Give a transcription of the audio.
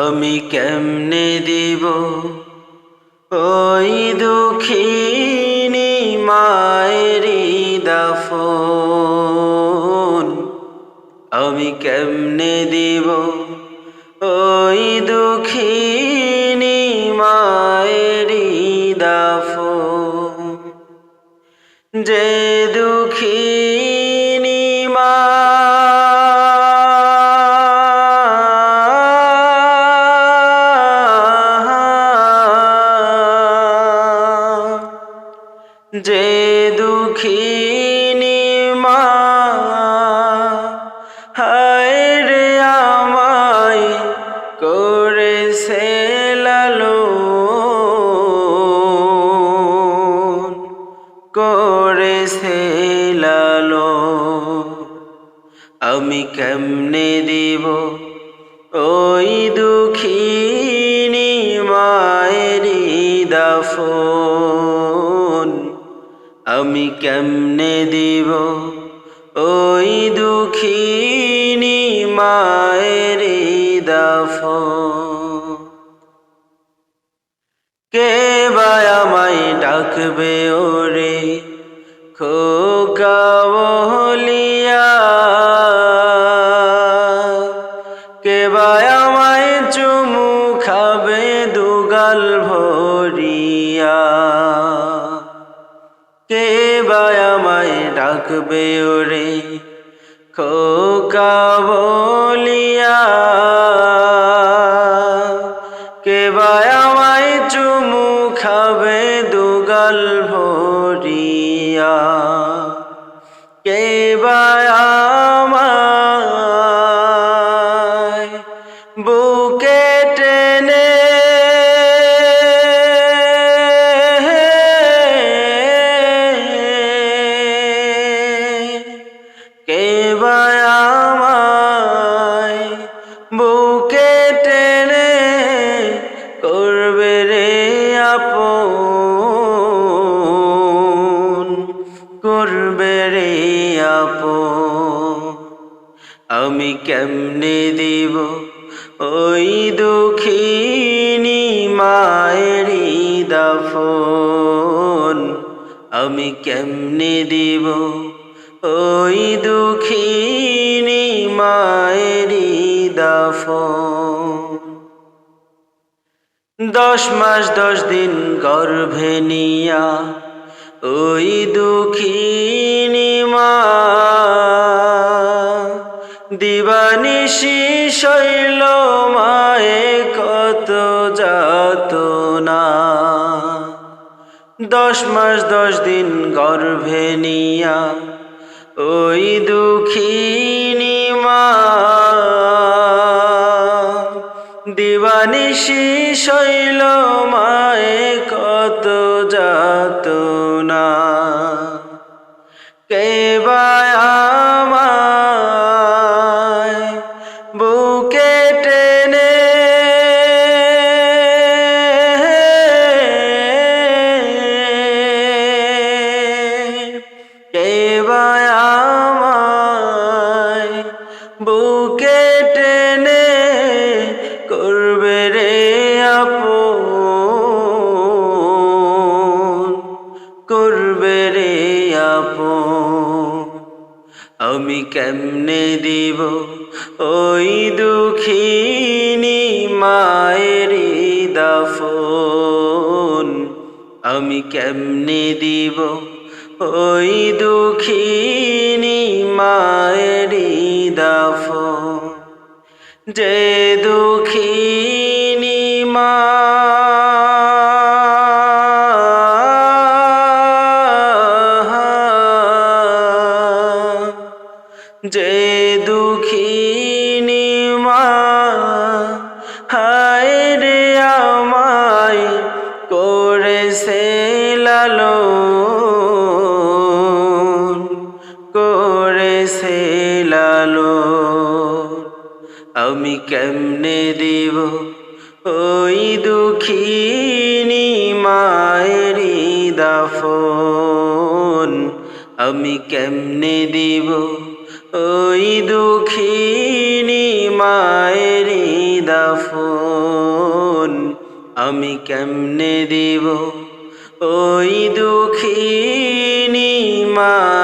আমি কেমনে দিব ওই দুঃখিনী মায়েরি দাফন। আমি কেমনে দিব ওই দুঃখিনী মায়েরি দাফন। যে দুঃখিনী মা যে দুঃখিনী মা হায়রে আমায় করেছে লালন, করেছে লালন। আমি কেমনে দিব ওই দুঃখিনী মায়েরি দাফন। আমি কেমনে দিব ওই দুঃখিনী মায়েরি দাফন। কে বা আমায় ডাকবে ওরে খোকা বলিয়া, কে বা আমায় চুমু খাবে দুগাল ভরিয়া, কে বা আমায় ডাকবে ওরে খোকা বলিয়া, কে বা আমায় চুমু খাবে দুগাল ভরিয়া, কে বা আমায় বুকে টেনে বুকে টেনে করবে রে আপন, করবে রে আপন। আমি কেমনে দিব ওই দুঃখিনী মায়েরি দাফন। আমি কেমনে দিব ওই দুঃখিনী মায়েরি দাফন। 10 মাস 10 দিন গর্ভে নিয়া ওই দুঃখিনী মা দিবানিশি শৈল মায়ে কত যাতনা। 10 মাস 10 দিন গর্ভে নিয়া ওই দুঃখিনী মা দিবানিশি শৈল মায়ে কত যাতনা। কে বা আমায় বুকে টেনে কে বা আমায় বুকে টেনে করবে রে আপন, করবে রে আপন। আমি কেমনে দিব ওই দুঃখিনী মায়েরি দাফন। আমি কেমনে দিব ওই দুঃখিনী মায়েরি দাফন। যে দুঃখিনী মা যে দুঃখিনী মা হায়রে আমায় করেছে লালন, করেছে লালন। আমি কেমনে দিব ওই দুঃখিনী মায়েরি দাফন। আমি কেমনে দিব ওই দুঃখিনী মায়েরি দাফন আমি কেমনে দিব ওই দুঃখিনী মা